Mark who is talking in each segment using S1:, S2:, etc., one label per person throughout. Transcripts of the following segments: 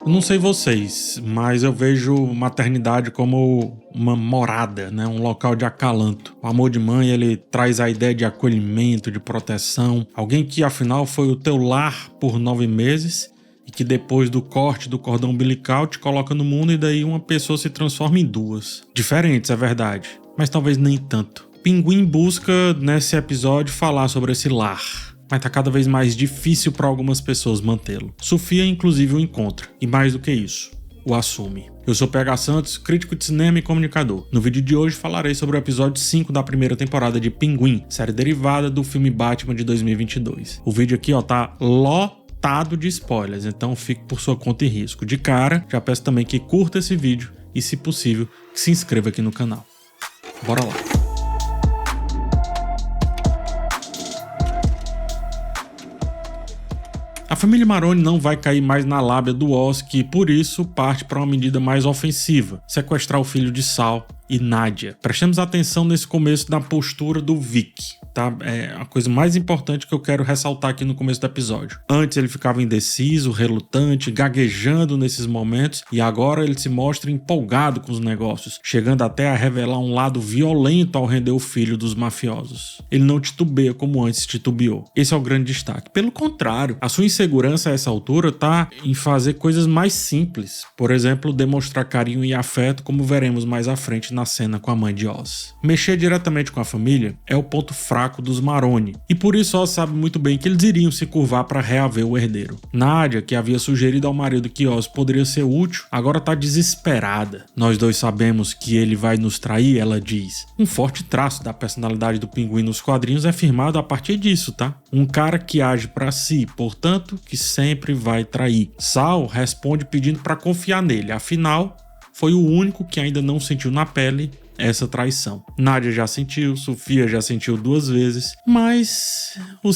S1: Eu não sei vocês, mas eu vejo maternidade como uma morada, né? Um local de acalanto. O amor de mãe, ele traz a ideia de acolhimento, de proteção. Alguém que, afinal, foi o teu lar por 9 meses e que depois do corte do cordão umbilical te coloca no mundo e daí uma pessoa se transforma em duas. Diferentes, é verdade, mas talvez nem tanto. Pinguim busca, nesse episódio, falar sobre esse lar. Mas tá cada vez mais difícil para algumas pessoas mantê-lo. Sofia, inclusive, o encontra. E mais do que isso, o assume. Eu sou PH Santos, crítico de cinema e comunicador. No vídeo de hoje falarei sobre o episódio 5 da primeira temporada de Pinguim, série derivada do filme Batman de 2022. O vídeo aqui, tá lotado de spoilers, então fique por sua conta e risco. De cara, já peço também que curta esse vídeo e, se possível, que se inscreva aqui no canal. Bora lá! A família Maroni não vai cair mais na lábia do Oz, que por isso parte para uma medida mais ofensiva: sequestrar o filho de Sal e Nadia. Prestemos atenção nesse começo da postura do Vic, tá? É a coisa mais importante que eu quero ressaltar aqui no começo do episódio. Antes ele ficava indeciso, relutante, gaguejando nesses momentos, e agora ele se mostra empolgado com os negócios, chegando até a revelar um lado violento ao render o filho dos mafiosos. Ele não titubeia como antes titubeou. Esse é o grande destaque. Pelo contrário, a sua insegurança a essa altura tá em fazer coisas mais simples. Por exemplo, demonstrar carinho e afeto, como veremos mais à frente na cena com a mãe de Oz. Mexer diretamente com a família é o ponto fraco dos Maroni, e por isso Oz sabe muito bem que eles iriam se curvar para reaver o herdeiro. Nadia, que havia sugerido ao marido que Oz poderia ser útil, agora tá desesperada. Nós dois sabemos que ele vai nos trair, ela diz. Um forte traço da personalidade do Pinguim nos quadrinhos é firmado a partir disso, tá? Um cara que age para si, portanto, que sempre vai trair. Sal responde pedindo para confiar nele, afinal, foi o único que ainda não sentiu na pele essa traição. Nadia já sentiu, Sofia já sentiu 2 vezes, mas o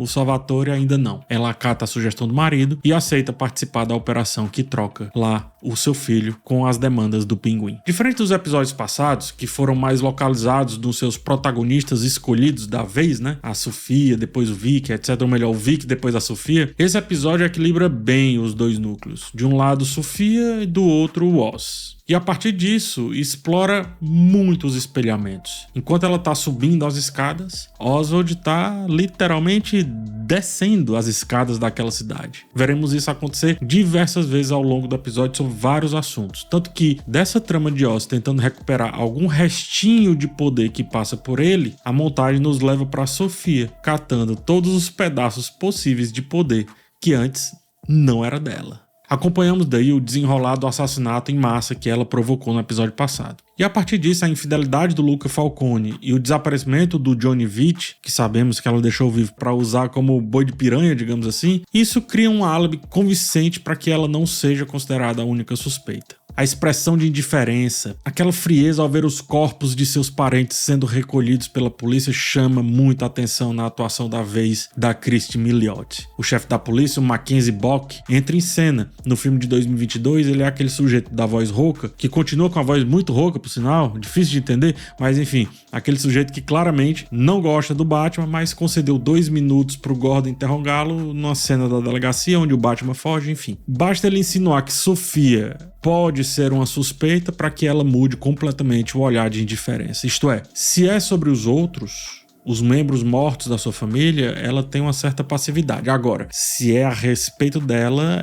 S1: Salvatore ainda não. Ela acata a sugestão do marido e aceita participar da operação que troca lá o seu filho com as demandas do Pinguim. Diferente dos episódios passados, que foram mais localizados nos seus protagonistas escolhidos da vez, né? A Sofia, depois o Vic, etc. Ou melhor, o Vic, depois a Sofia. Esse episódio equilibra bem os dois núcleos. De um lado, Sofia, e do outro, o Oz. E a partir disso, explora muitos espelhamentos. Enquanto ela tá subindo as escadas, Oswald tá literalmente descendo as escadas daquela cidade. Veremos isso acontecer diversas vezes ao longo do episódio sobre vários assuntos. Tanto que, dessa trama de Oz tentando recuperar algum restinho de poder que passa por ele, a montagem nos leva para Sofia, catando todos os pedaços possíveis de poder que antes não era dela. Acompanhamos daí o desenrolar do assassinato em massa que ela provocou no episódio passado. E a partir disso, a infidelidade do Luca Falcone e o desaparecimento do Johnny Vitt, que sabemos que ela deixou vivo para usar como boi de piranha, digamos assim, isso cria um álibi convincente para que ela não seja considerada a única suspeita. A expressão de indiferença, aquela frieza ao ver os corpos de seus parentes sendo recolhidos pela polícia chama muita atenção na atuação da vez da Christy Milioti. O chefe da polícia, o Mackenzie Bock, entra em cena. No filme de 2022, ele é aquele sujeito da voz rouca, que continua com a voz muito rouca, por sinal, difícil de entender, mas enfim, aquele sujeito que claramente não gosta do Batman, mas concedeu 2 minutos pro Gordon interrogá-lo numa cena da delegacia onde o Batman foge, enfim. Basta ele insinuar que Sofia pode ser uma suspeita para que ela mude completamente o olhar de indiferença. Isto é, se é sobre os outros, os membros mortos da sua família, ela tem uma certa passividade. Agora, se é a respeito dela,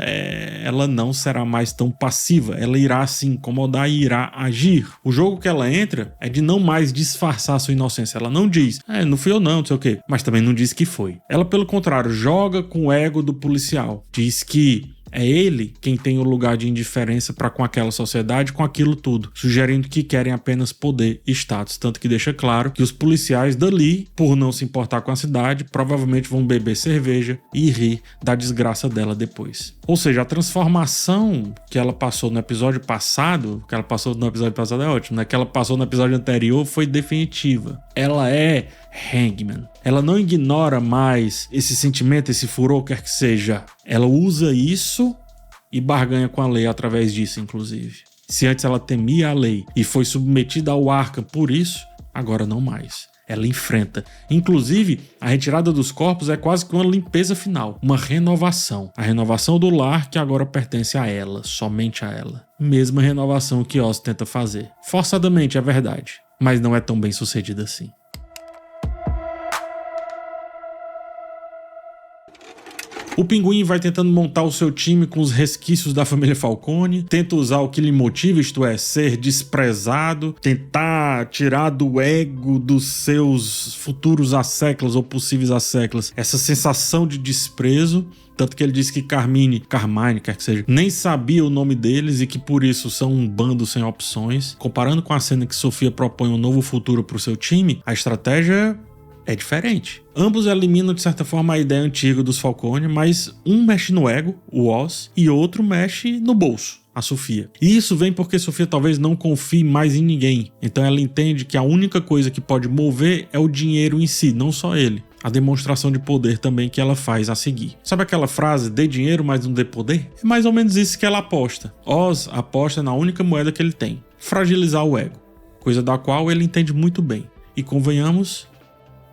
S1: ela não será mais tão passiva. Ela irá se incomodar e irá agir. O jogo que ela entra é de não mais disfarçar sua inocência. Ela não diz, não fui eu não sei o quê. Mas também não diz que foi. Ela, pelo contrário, joga com o ego do policial. Diz que é ele quem tem o lugar de indiferença para com aquela sociedade, com aquilo tudo, sugerindo que querem apenas poder e status, tanto que deixa claro que os policiais dali, por não se importar com a cidade, provavelmente vão beber cerveja e rir da desgraça dela depois. Ou seja, a transformação que ela passou no episódio passado, é ótimo, né? Que ela passou no episódio anterior foi definitiva. Ela é Hangman. Ela não ignora mais esse sentimento, esse furor, quer que seja. Ela usa isso e barganha com a lei através disso, inclusive. Se antes ela temia a lei e foi submetida ao Arkham por isso, agora não mais. Ela enfrenta. Inclusive, a retirada dos corpos é quase que uma limpeza final, uma renovação. A renovação do lar que agora pertence a ela, somente a ela. Mesma renovação que Oz tenta fazer. Forçadamente, é verdade, mas não é tão bem sucedida assim. O Pinguim vai tentando montar o seu time com os resquícios da família Falcone, tenta usar o que lhe motiva, isto é, ser desprezado, tentar tirar do ego dos seus futuros asseclas ou possíveis asseclas essa sensação de desprezo. Tanto que ele disse que Carmine, quer que seja, nem sabia o nome deles e que por isso são um bando sem opções. Comparando com a cena que Sofia propõe um novo futuro para o seu time, a estratégia é diferente. Ambos eliminam de certa forma a ideia antiga dos Falcone, mas um mexe no ego, o Oz, e outro mexe no bolso, a Sofia. E isso vem porque Sofia talvez não confie mais em ninguém. Então ela entende que a única coisa que pode mover é o dinheiro em si, não só ele. A demonstração de poder também que ela faz a seguir. Sabe aquela frase, dê dinheiro, mas não dê poder? É mais ou menos isso que ela aposta. Oz aposta na única moeda que ele tem, fragilizar o ego, coisa da qual ele entende muito bem. E convenhamos,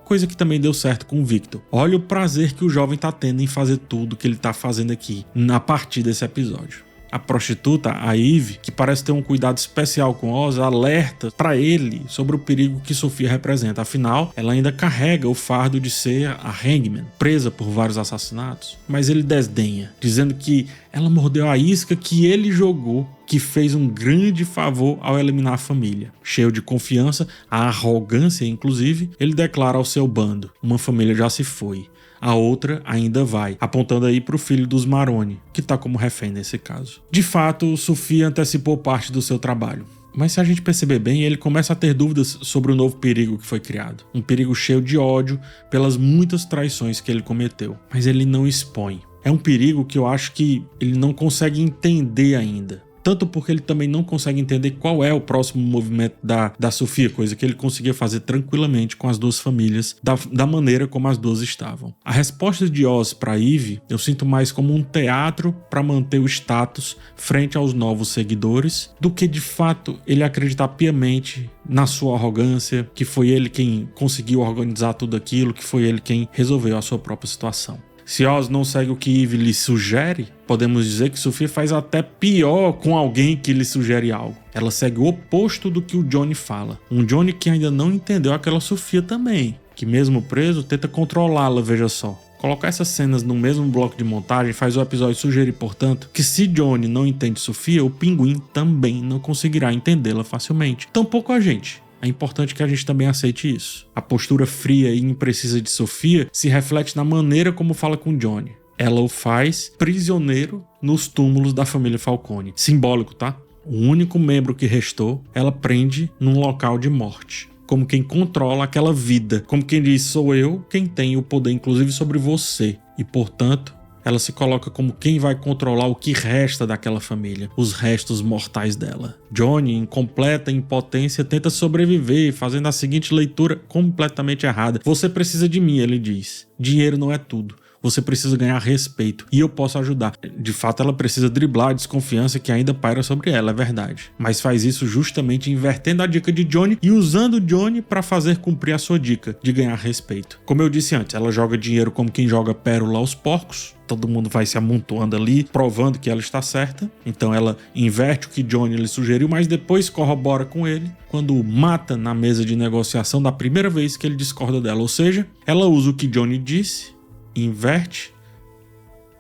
S1: coisa que também deu certo com o Victor. Olha o prazer que o jovem tá tendo em fazer tudo que ele tá fazendo aqui, a partir desse episódio. A prostituta, a Eve, que parece ter um cuidado especial com Oz, alerta para ele sobre o perigo que Sofia representa. Afinal, ela ainda carrega o fardo de ser a Hangman, presa por vários assassinatos. Mas ele desdenha, dizendo que ela mordeu a isca que ele jogou, que fez um grande favor ao eliminar a família. Cheio de confiança, a arrogância inclusive, ele declara ao seu bando: uma família já se foi, a outra ainda vai, apontando aí para o filho dos Maroni, que está como refém nesse caso. De fato, Sofia antecipou parte do seu trabalho. Mas se a gente perceber bem, ele começa a ter dúvidas sobre o novo perigo que foi criado. Um perigo cheio de ódio pelas muitas traições que ele cometeu. Mas ele não expõe. É um perigo que eu acho que ele não consegue entender ainda. Tanto porque ele também não consegue entender qual é o próximo movimento da Sofia, coisa que ele conseguia fazer tranquilamente com as duas famílias, da maneira como as duas estavam. A resposta de Oz para Eve eu sinto mais como um teatro para manter o status frente aos novos seguidores, do que de fato ele acreditar piamente na sua arrogância, que foi ele quem conseguiu organizar tudo aquilo, que foi ele quem resolveu a sua própria situação. Se Oz não segue o que Eve lhe sugere, podemos dizer que Sofia faz até pior com alguém que lhe sugere algo. Ela segue o oposto do que o Johnny fala. Um Johnny que ainda não entendeu aquela Sofia também, que mesmo preso tenta controlá-la, veja só. Colocar essas cenas no mesmo bloco de montagem faz o episódio sugerir, portanto, que se Johnny não entende Sofia, o Pinguim também não conseguirá entendê-la facilmente. Tampouco a gente. É importante que a gente também aceite isso. A postura fria e imprecisa de Sofia se reflete na maneira como fala com Johnny. Ela o faz prisioneiro nos túmulos da família Falcone. Simbólico, tá? O único membro que restou, ela prende num local de morte. Como quem controla aquela vida. Como quem diz, sou eu quem tem o poder, inclusive, sobre você. E, portanto, ela se coloca como quem vai controlar o que resta daquela família, os restos mortais dela. Johnny, em completa impotência, tenta sobreviver, fazendo a seguinte leitura completamente errada. Você precisa de mim, ele diz. Dinheiro não é tudo. Você precisa ganhar respeito e eu posso ajudar. De fato, ela precisa driblar a desconfiança que ainda paira sobre ela, é verdade. Mas faz isso justamente invertendo a dica de Johnny e usando Johnny para fazer cumprir a sua dica de ganhar respeito. Como eu disse antes, ela joga dinheiro como quem joga pérola aos porcos. Todo mundo vai se amontoando ali, provando que ela está certa. Então ela inverte o que Johnny lhe sugeriu, mas depois corrobora com ele quando o mata na mesa de negociação da primeira vez que ele discorda dela. Ou seja, ela usa o que Johnny disse, inverte,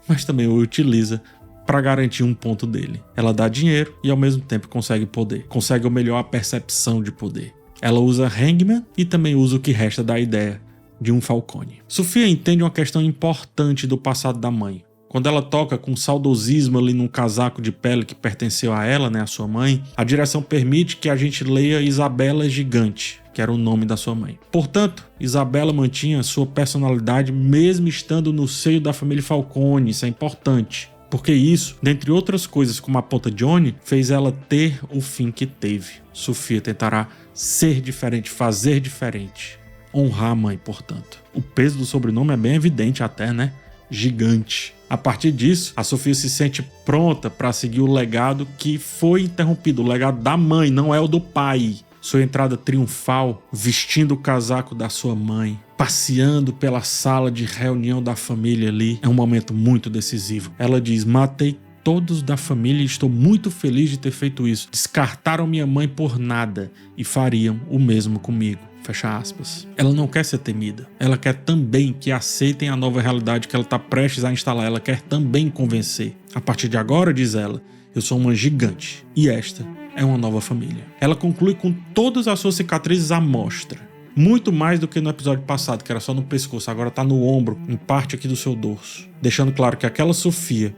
S1: mas também o utiliza para garantir um ponto dele. Ela dá dinheiro e ao mesmo tempo consegue poder. Consegue, ou melhor, a percepção de poder. Ela usa Hangman e também usa o que resta da ideia de um Falcone. Sofia entende uma questão importante do passado da mãe. Quando ela toca com saudosismo ali num casaco de pele que pertenceu a ela, né, a sua mãe, a direção permite que a gente leia Isabela Gigante, que era o nome da sua mãe. Portanto, Isabela mantinha sua personalidade mesmo estando no seio da família Falcone. Isso é importante, porque isso, dentre outras coisas como aponta Johnny, fez ela ter o fim que teve. Sofia tentará ser diferente, fazer diferente, honrar a mãe, portanto. O peso do sobrenome é bem evidente até, né? Gigante. A partir disso, a Sofia se sente pronta para seguir o legado que foi interrompido, o legado da mãe, não é o do pai. Sua entrada triunfal, vestindo o casaco da sua mãe, passeando pela sala de reunião da família ali, é um momento muito decisivo. Ela diz: matei todos da família e estou muito feliz de ter feito isso. Descartaram minha mãe por nada e fariam o mesmo comigo. Fecha aspas. Ela não quer ser temida. Ela quer também que aceitem a nova realidade que ela está prestes a instalar. Ela quer também convencer. A partir de agora, diz ela, eu sou uma gigante e esta é uma nova família. Ela conclui com todas as suas cicatrizes à mostra. Muito mais do que no episódio passado, que era só no pescoço, agora tá no ombro, em parte aqui do seu dorso. Deixando claro que aquela Sofia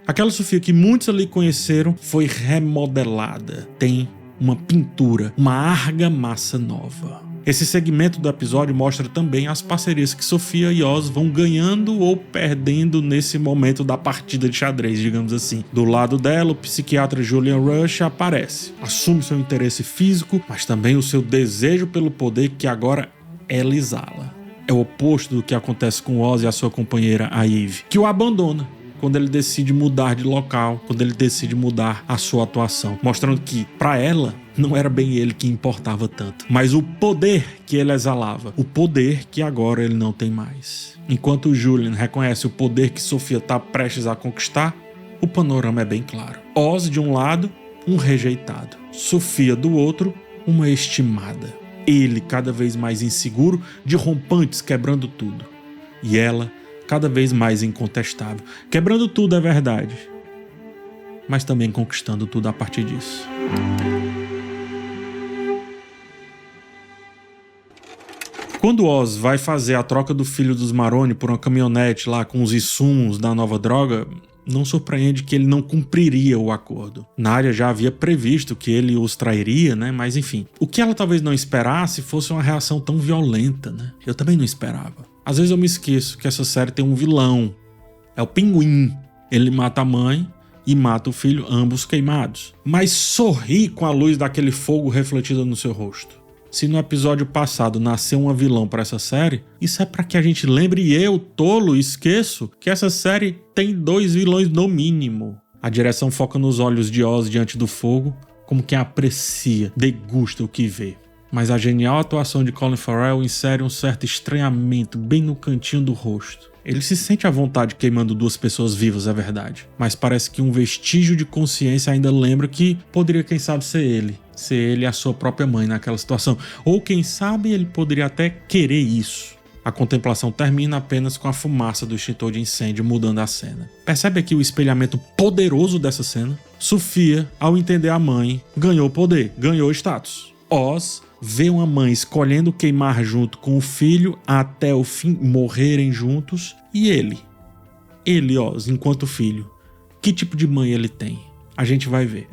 S1: que muitos ali conheceram, foi remodelada. Tem uma pintura, uma argamassa nova. Esse segmento do episódio mostra também as parcerias que Sofia e Oz vão ganhando ou perdendo nesse momento da partida de xadrez, digamos assim. Do lado dela, o psiquiatra Julian Rush aparece. Assume seu interesse físico, mas também o seu desejo pelo poder que agora ela exala. É o oposto do que acontece com Oz e a sua companheira, a Eve, que o abandona quando ele decide mudar de local, quando ele decide mudar a sua atuação, mostrando que, para ela, não era bem ele que importava tanto, mas o poder que ele exalava, o poder que agora ele não tem mais. Enquanto Julian reconhece o poder que Sofia está prestes a conquistar, o panorama é bem claro. Oz, de um lado, um rejeitado. Sofia, do outro, uma estimada. Ele, cada vez mais inseguro, de rompantes quebrando tudo. E ela, cada vez mais incontestável. Quebrando tudo é verdade, mas também conquistando tudo a partir disso. Quando Oz vai fazer a troca do filho dos Maroni por uma caminhonete lá com os insumos da nova droga, não surpreende que ele não cumpriria o acordo. Nadia já havia previsto que ele os trairia, né? Mas enfim. O que ela talvez não esperasse fosse uma reação tão violenta, né? Eu também não esperava. Às vezes eu me esqueço que essa série tem um vilão. É o Pinguim. Ele mata a mãe e mata o filho, ambos queimados. Mas sorri com a luz daquele fogo refletida no seu rosto. Se no episódio passado nasceu uma vilã para essa série, isso é para que a gente lembre, e eu, tolo, esqueço, que essa série tem 2 vilões no mínimo. A direção foca nos olhos de Oz diante do fogo, como quem aprecia, degusta o que vê. Mas a genial atuação de Colin Farrell insere um certo estranhamento bem no cantinho do rosto. Ele se sente à vontade queimando 2 pessoas vivas, é verdade. Mas parece que um vestígio de consciência ainda lembra que poderia, quem sabe, ser ele. Ser ele e a sua própria mãe naquela situação. Ou quem sabe ele poderia até querer isso. A contemplação termina apenas com a fumaça do extintor de incêndio mudando a cena. Percebe aqui o espelhamento poderoso dessa cena? Sofia, ao entender a mãe, ganhou poder, ganhou status. Oz vê uma mãe escolhendo queimar junto com o filho até o fim, morrerem juntos. E ele, Oz, enquanto filho, que tipo de mãe ele tem? A gente vai ver.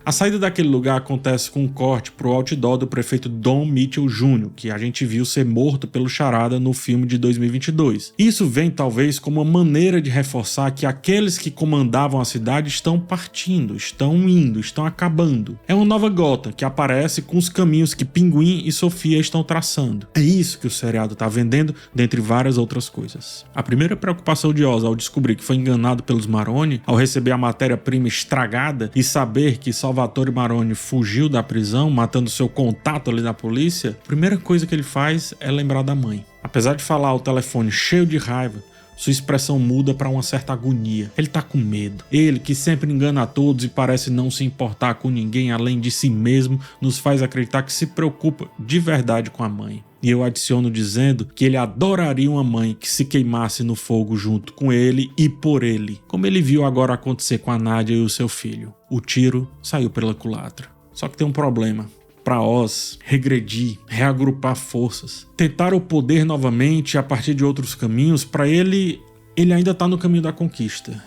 S1: A saída daquele lugar acontece com um corte pro outdoor do prefeito Don Mitchell Jr., que a gente viu ser morto pelo Charada no filme de 2022. Isso vem talvez como uma maneira de reforçar que aqueles que comandavam a cidade estão partindo, estão indo, estão acabando. É uma nova Gotham que aparece com os caminhos que Pinguim e Sofia estão traçando. É isso que o seriado tá vendendo, dentre várias outras coisas. A primeira preocupação de Oz ao descobrir que foi enganado pelos Maroni, ao receber a matéria-prima estragada e saber que Salvatore Maroni fugiu da prisão, matando seu contato ali na polícia, a primeira coisa que ele faz é lembrar da mãe. Apesar de falar ao telefone cheio de raiva, sua expressão muda para uma certa agonia. Ele tá com medo. Ele, que sempre engana a todos e parece não se importar com ninguém além de si mesmo, nos faz acreditar que se preocupa de verdade com a mãe. E eu adiciono dizendo que ele adoraria uma mãe que se queimasse no fogo junto com ele e por ele, como ele viu agora acontecer com a Nadia e o seu filho. O tiro saiu pela culatra. Só que tem um problema. Para Oz regredir, reagrupar forças, tentar o poder novamente a partir de outros caminhos, para ele ainda está no caminho da conquista.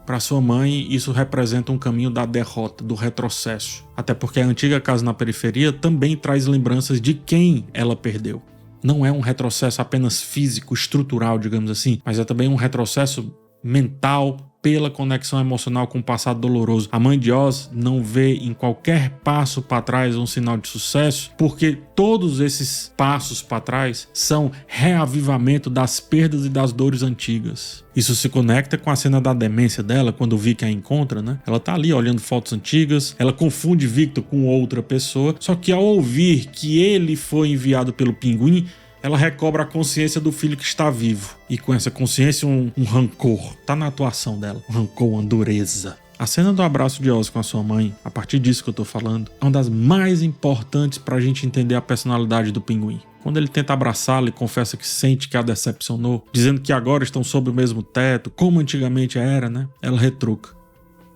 S1: Para sua mãe, isso representa um caminho da derrota, do retrocesso. Até porque a antiga casa na periferia também traz lembranças de quem ela perdeu. Não é um retrocesso apenas físico, estrutural, digamos assim, mas é também um retrocesso mental, pela conexão emocional com o passado doloroso. A mãe de Oz não vê em qualquer passo para trás um sinal de sucesso, porque todos esses passos para trás são reavivamento das perdas e das dores antigas. Isso se conecta com a cena da demência dela, quando o Vic a encontra, né? Ela tá ali olhando fotos antigas, ela confunde Victor com outra pessoa, só que ao ouvir que ele foi enviado pelo Pinguim, ela recobra a consciência do filho que está vivo. E com essa consciência, um rancor. Tá na atuação dela. Um rancor, uma dureza. A cena do abraço de Oz com a sua mãe, a partir disso que eu tô falando, é uma das mais importantes pra gente entender a personalidade do Pinguim. Quando ele tenta abraçá-la e confessa que sente que a decepcionou, dizendo que agora estão sob o mesmo teto, como antigamente era, né? Ela retruca: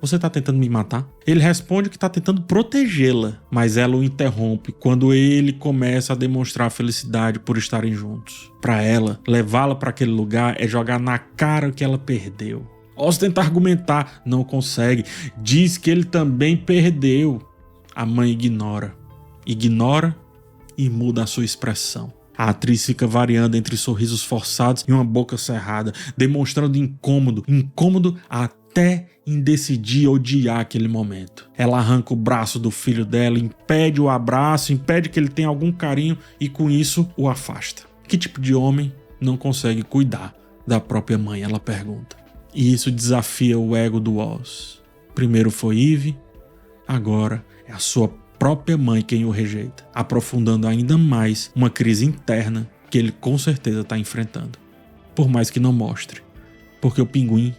S1: "Você tá tentando me matar?" Ele responde que tá tentando protegê-la, mas ela o interrompe quando ele começa a demonstrar felicidade por estarem juntos. Para ela, levá-la para aquele lugar é jogar na cara que ela perdeu. Oz tenta argumentar, não consegue, diz que ele também perdeu. A mãe ignora e muda a sua expressão. A atriz fica variando entre sorrisos forçados e uma boca cerrada, demonstrando incômodo até em decidir odiar aquele momento. Ela arranca o braço do filho dela, impede o abraço, impede que ele tenha algum carinho e com isso o afasta. Que tipo de homem não consegue cuidar da própria mãe? Ela pergunta. E isso desafia o ego do Oz. Primeiro foi Eve, agora é a sua própria mãe quem o rejeita, aprofundando ainda mais uma crise interna que ele com certeza está enfrentando. Por mais que não mostre, porque o Pinguim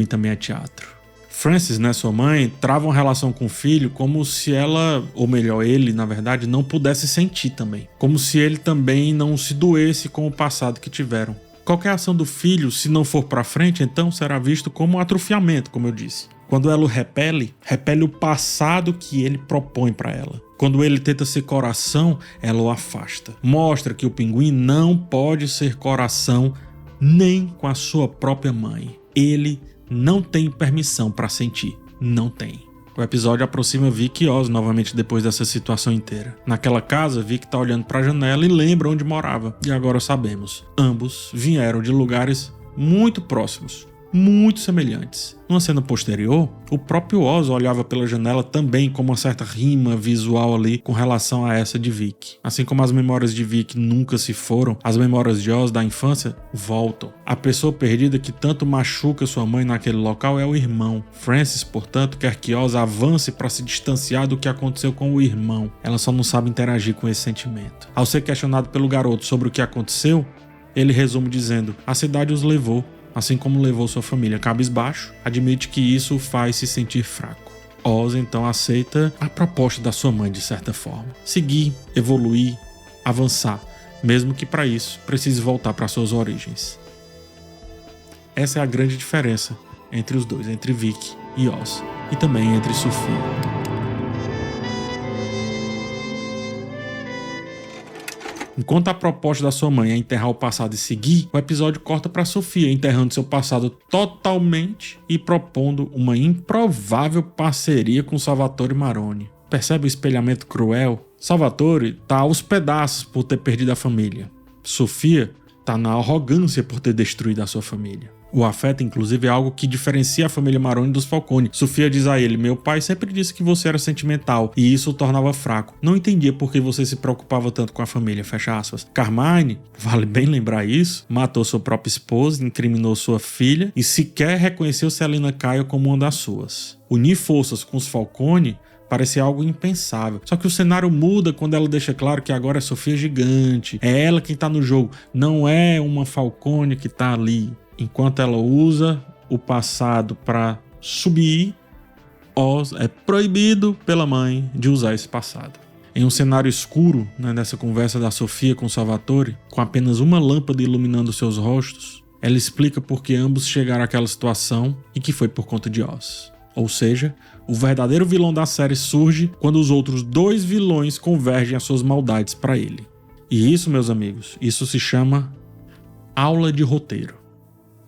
S1: também é teatro. Frances, né, sua mãe, trava uma relação com o filho como se ela, ou melhor, ele, na verdade, não pudesse sentir também. Como se ele também não se doesse com o passado que tiveram. Qualquer ação do filho, se não for pra frente, então será visto como um atrofiamento, como eu disse. Quando ela o repele o passado que ele propõe pra ela. Quando ele tenta ser coração, ela o afasta. Mostra que o Pinguim não pode ser coração nem com a sua própria mãe. Ele não tem permissão para sentir. Não tem. O episódio aproxima Vic e Oz novamente depois dessa situação inteira. Naquela casa, Vic tá olhando para a janela e lembra onde morava. E agora sabemos. Ambos vieram de lugares muito próximos. Muito semelhantes. Numa cena posterior, o próprio Oz olhava pela janela também com uma certa rima visual ali com relação a essa de Vic. Assim como as memórias de Vic nunca se foram, as memórias de Oz da infância voltam. A pessoa perdida que tanto machuca sua mãe naquele local é o irmão. Frances, portanto, quer que Oz avance para se distanciar do que aconteceu com o irmão. Ela só não sabe interagir com esse sentimento. Ao ser questionado pelo garoto sobre o que aconteceu, ele resume dizendo: "A cidade os levou, assim como levou sua família." Cabisbaixo, admite que isso o faz se sentir fraco. Oz então aceita a proposta da sua mãe de certa forma. Seguir, evoluir, avançar, mesmo que para isso precise voltar para suas origens. Essa é a grande diferença entre os dois, entre Vic e Oz, e também entre Sophia. Enquanto a proposta da sua mãe é enterrar o passado e seguir, o episódio corta para Sophia enterrando seu passado totalmente e propondo uma improvável parceria com Salvatore Maroni. Percebe o espelhamento cruel? Salvatore tá aos pedaços por ter perdido a família. Sophia tá na arrogância por ter destruído a sua família. O afeto, inclusive, é algo que diferencia a família Maroni dos Falcone. Sophia diz a ele: "Meu pai sempre disse que você era sentimental e isso o tornava fraco. Não entendia por que você se preocupava tanto com a família." Fecha aspas. Carmine, vale bem lembrar isso, matou sua própria esposa, incriminou sua filha e sequer reconheceu Selina Kyle como uma das suas. Unir forças com os Falcone parecia algo impensável. Só que o cenário muda quando ela deixa claro que agora é Sophia gigante. É ela quem tá no jogo, não é uma Falcone que tá ali. Enquanto ela usa o passado para subir, Oz é proibido pela mãe de usar esse passado. Em um cenário escuro, nessa conversa da Sophia com Salvatore, com apenas uma lâmpada iluminando seus rostos, ela explica por que ambos chegaram àquela situação e que foi por conta de Oz. Ou seja, o verdadeiro vilão da série surge quando os outros dois vilões convergem as suas maldades para ele. E isso, meus amigos, isso se chama aula de roteiro.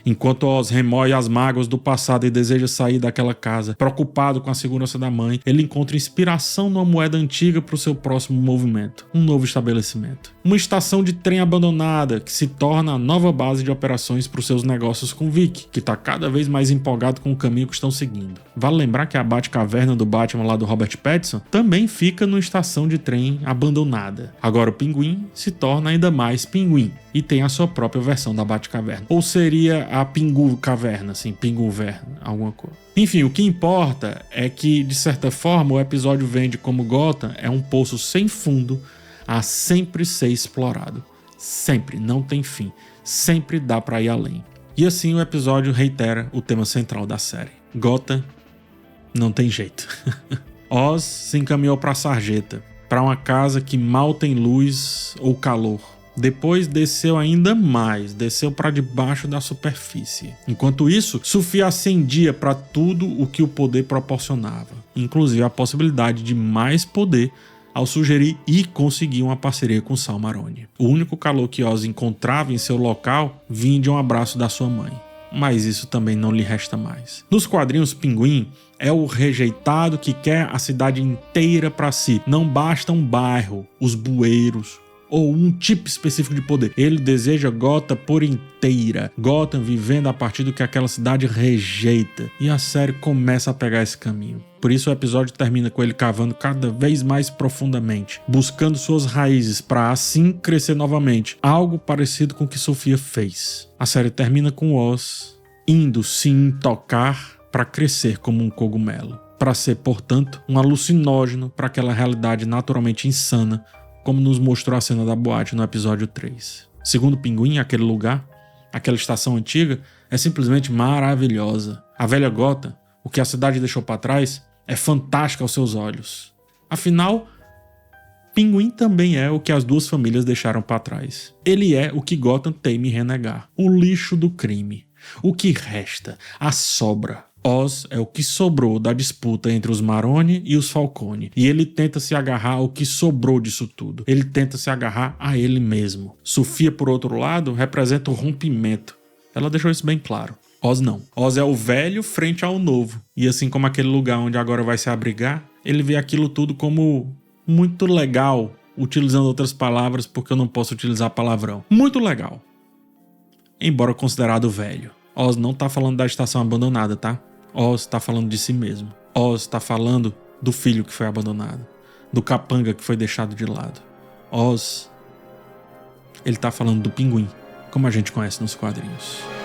S1: Enquanto Oz remoe as mágoas do passado e deseja sair daquela casa, preocupado com a segurança da mãe, ele encontra inspiração numa moeda antiga para o seu próximo movimento, um novo estabelecimento. Uma estação de trem abandonada que se torna a nova base de operações para os seus negócios com Vic, que está cada vez mais empolgado com o caminho que estão seguindo. Vale lembrar que a Batcaverna do Batman lá do Robert Pattinson também fica numa estação de trem abandonada. Agora o Pinguim se torna ainda mais Pinguim e tem a sua própria versão da Batcaverna. Ou seria a Pingu Caverna, assim, Pingu Verna, alguma coisa. Enfim, o que importa é que, de certa forma, o episódio vende como Gotham é um poço sem fundo a sempre ser explorado. Sempre, não tem fim. Sempre dá pra ir além. E assim o episódio reitera o tema central da série. Gotham não tem jeito. Oz se encaminhou pra Sarjeta, pra uma casa que mal tem luz ou calor. Depois desceu ainda mais, desceu para debaixo da superfície. Enquanto isso, Sophie acendia para tudo o que o poder proporcionava, inclusive a possibilidade de mais poder ao sugerir e conseguir uma parceria com Sal Maroni. O único calor que Oz encontrava em seu local vinha de um abraço da sua mãe. Mas isso também não lhe resta mais. Nos quadrinhos, Pinguim é o rejeitado que quer a cidade inteira para si. Não basta um bairro, os bueiros ou um tipo específico de poder. Ele deseja Gotham por inteira. Gotham vivendo a partir do que aquela cidade rejeita. E a série começa a pegar esse caminho. Por isso o episódio termina com ele cavando cada vez mais profundamente, buscando suas raízes para assim crescer novamente. Algo parecido com o que Sofia fez. A série termina com Oz indo se intocar para crescer como um cogumelo. Para ser, portanto, um alucinógeno para aquela realidade naturalmente insana, como nos mostrou a cena da boate no episódio 3. Segundo o Pinguim, aquele lugar, aquela estação antiga, é simplesmente maravilhosa. A velha Gotham, o que a cidade deixou para trás, é fantástica aos seus olhos. Afinal, Pinguim também é o que as duas famílias deixaram para trás. Ele é o que Gotham teme renegar. O lixo do crime. O que resta, a sobra. Oz é o que sobrou da disputa entre os Maroni e os Falcone. E ele tenta se agarrar ao que sobrou disso tudo. Ele tenta se agarrar a ele mesmo. Sophia, por outro lado, representa o rompimento. Ela deixou isso bem claro. Oz não. Oz é o velho frente ao novo. E assim como aquele lugar onde agora vai se abrigar, ele vê aquilo tudo como muito legal, utilizando outras palavras porque eu não posso utilizar palavrão. Muito legal. Embora considerado velho. Oz não tá falando da estação abandonada, tá? Oz tá falando de si mesmo. Oz tá falando do filho que foi abandonado. Do capanga que foi deixado de lado. Oz, ele tá falando do Pinguim, como a gente conhece nos quadrinhos.